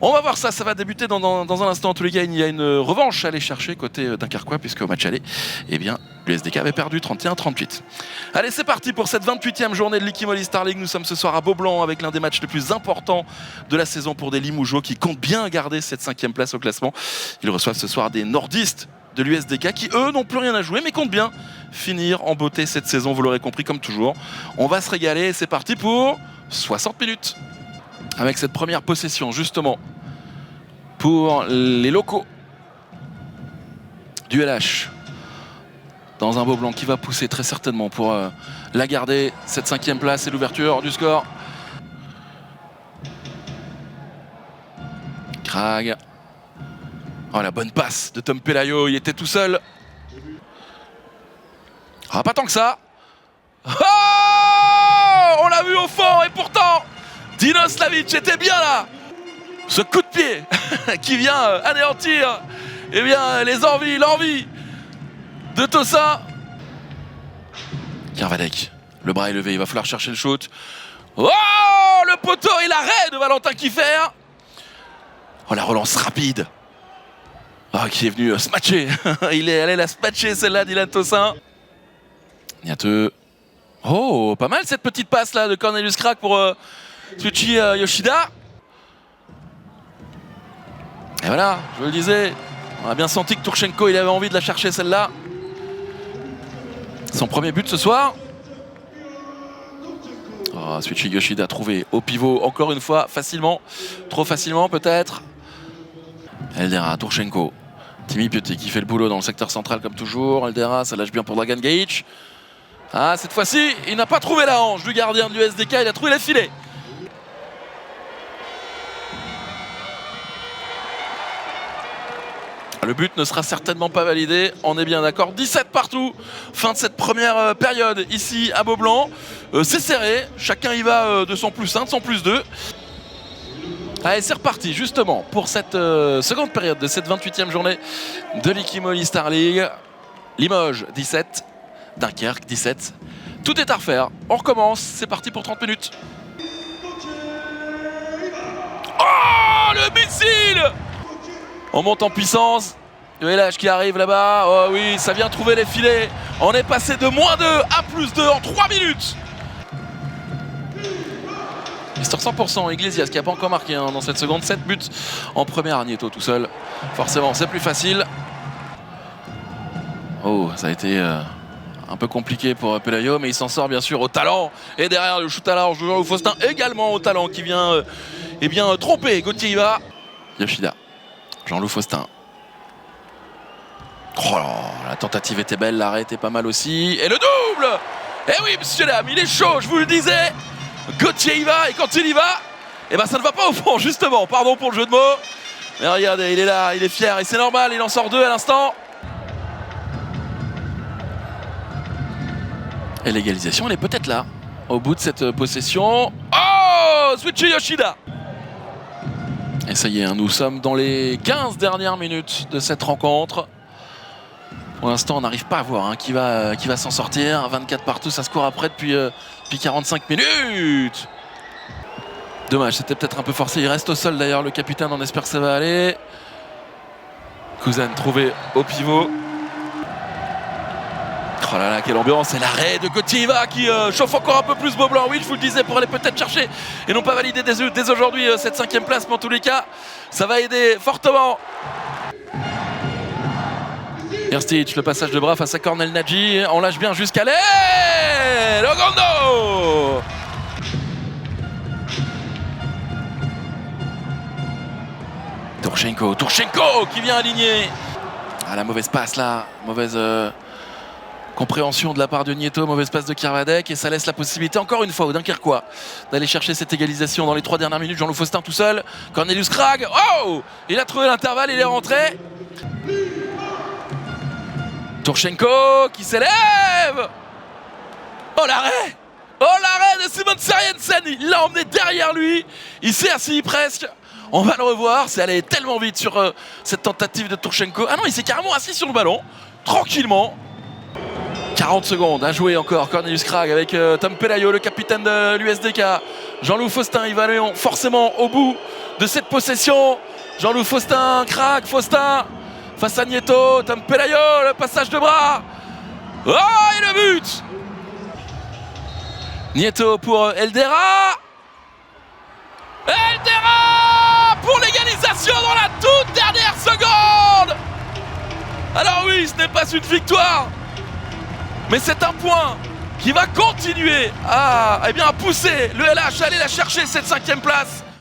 On va voir ça, ça va débuter dans un instant. En tous les cas, il y a une revanche à aller chercher côté dunkerquois, puisque au match aller, eh bien, l'USDK avait perdu 31-38. Allez, c'est parti pour cette 28e journée de l'Ikimoli Star League. Nous sommes ce soir à Beaublanc avec l'un des matchs les plus importants de la saison pour des Limougeaux qui comptent bien garder cette 5e place au classement. Ils reçoivent ce soir des nordistes de l'USDK qui, eux, n'ont plus rien à jouer, mais comptent bien finir en beauté cette saison. Vous l'aurez compris, comme toujours. On va se régaler. C'est parti pour 60 minutes. Avec cette première possession, justement, pour les locaux du LH. Dans un Beaublanc qui va pousser très certainement pour la garder. Cette 5e place et l'ouverture du score. Krag. Oh, la bonne passe de Tom Pelayo. Il était tout seul. Ah, pas tant que ça. Oh, on l'a vu au fond et pourtant Dino Slavic était bien là. Ce coup de pied qui vient anéantir l'envie de Tossa. Kervadec, le bras est levé, il va falloir chercher le shoot. Oh, le poteau et l'arrêt de Valentin Kiffer. Oh, la relance rapide. Oh, qui est venu se matcher. Il est allé la se matcher celle-là, Dylan Tossin. Niateux. Oh, pas mal cette petite passe là de Cornelius Krag pour Tsuchi Yoshida. Et voilà, je vous le disais, on a bien senti que Turchenko il avait envie de la chercher celle-là. Son premier but ce soir. Oh, Tsuchi Yoshida trouvé au pivot encore une fois, facilement, trop facilement peut-être. Eldera, Turchenko, Timmy Pioté qui fait le boulot dans le secteur central comme toujours. Eldera, ça lâche bien pour Dragan Gaich. Ah, cette fois-ci, il n'a pas trouvé la hanche du gardien de l'USDK, il a trouvé les filets. Le but ne sera certainement pas validé, on est bien d'accord. 17 partout, fin de cette première période ici à Beaublanc. C'est serré, chacun y va de son plus 1, de son plus 2. Allez, c'est reparti justement pour cette seconde période de cette 28e journée de l'Ikimoli Star League. Limoges 17, Dunkerque 17. Tout est à refaire, on recommence, c'est parti pour 30 minutes. Oh, le missile! On monte en puissance. Le LH qui arrive là-bas. Oh oui, ça vient trouver les filets. On est passé de -2 à +2 en 3 minutes. Mister 100%, Iglesias qui n'a pas encore marqué dans cette seconde. 7 buts en première. Nieto tout seul. Forcément, c'est plus facile. Oh, ça a été un peu compliqué pour Pelayo, mais il s'en sort bien sûr au talent. Et derrière le shoot à large de Jean-Loup Faustin également au talent qui vient tromper Gauthier Iva. Yoshida. Jean-Loup Faustin. Oh là, la tentative était belle, l'arrêt était pas mal aussi. Et le double! Eh oui, monsieur dames, il est chaud, je vous le disais. Gauthier y va, et quand il y va, eh ben ça ne va pas au fond, justement. Pardon pour le jeu de mots. Mais regardez, il est là, il est fier, et c'est normal, il en sort 2 à l'instant. Et l'égalisation, elle est peut-être là, au bout de cette possession. Oh! Tsuchi Yoshida! Et ça y est, nous sommes dans les 15 dernières minutes de cette rencontre. Pour l'instant, on n'arrive pas à voir qui va s'en sortir. 24 partout, ça se court après depuis 45 minutes. Dommage, c'était peut-être un peu forcé. Il reste au sol d'ailleurs, le capitaine, on espère que ça va aller. Cousin trouvé au pivot. Oh là là, quelle ambiance. Et l'arrêt de Gauthier Iva qui chauffe encore un peu plus Beaublanc. Oui, je vous le disais, pour aller peut-être chercher et non pas valider dès aujourd'hui cette 5e place. Mais en tous les cas, ça va aider fortement. Erstich, le passage de bras face à Cornel Nadji. On lâche bien jusqu'à l'aile. Logondo. Turchenko qui vient aligner. Ah, la mauvaise passe là. Mauvaise compréhension de la part de Nieto, mauvaise passe de Kervadec, et ça laisse la possibilité encore une fois au Dunkerquois d'aller chercher cette égalisation dans les 3 dernières minutes. Jean-Loup Faustin tout seul, Cornelius Krag, oh, il a trouvé l'intervalle, il est rentré. Turchenko qui s'élève. Oh l'arrêt de Simon Seriensen, il l'a emmené derrière lui, il s'est assis presque. On va le revoir, c'est allé tellement vite sur cette tentative de Turchenko. Ah non, il s'est carrément assis sur le ballon, tranquillement. 40 secondes à jouer encore. Cornelius Krag avec Tom Pelayo, le capitaine de l'USDK. Jean-Loup Faustin, il va aller forcément au bout de cette possession. Jean-Loup Faustin craque, Faustin face à Nieto, Tom Pelayo, le passage de bras. Oh, et le but! Nieto pour Eldera. Eldera pour l'égalisation dans la toute dernière seconde. Alors oui, ce n'est pas une victoire, mais c'est un point qui va continuer à pousser le LH à aller la chercher, cette 5e place.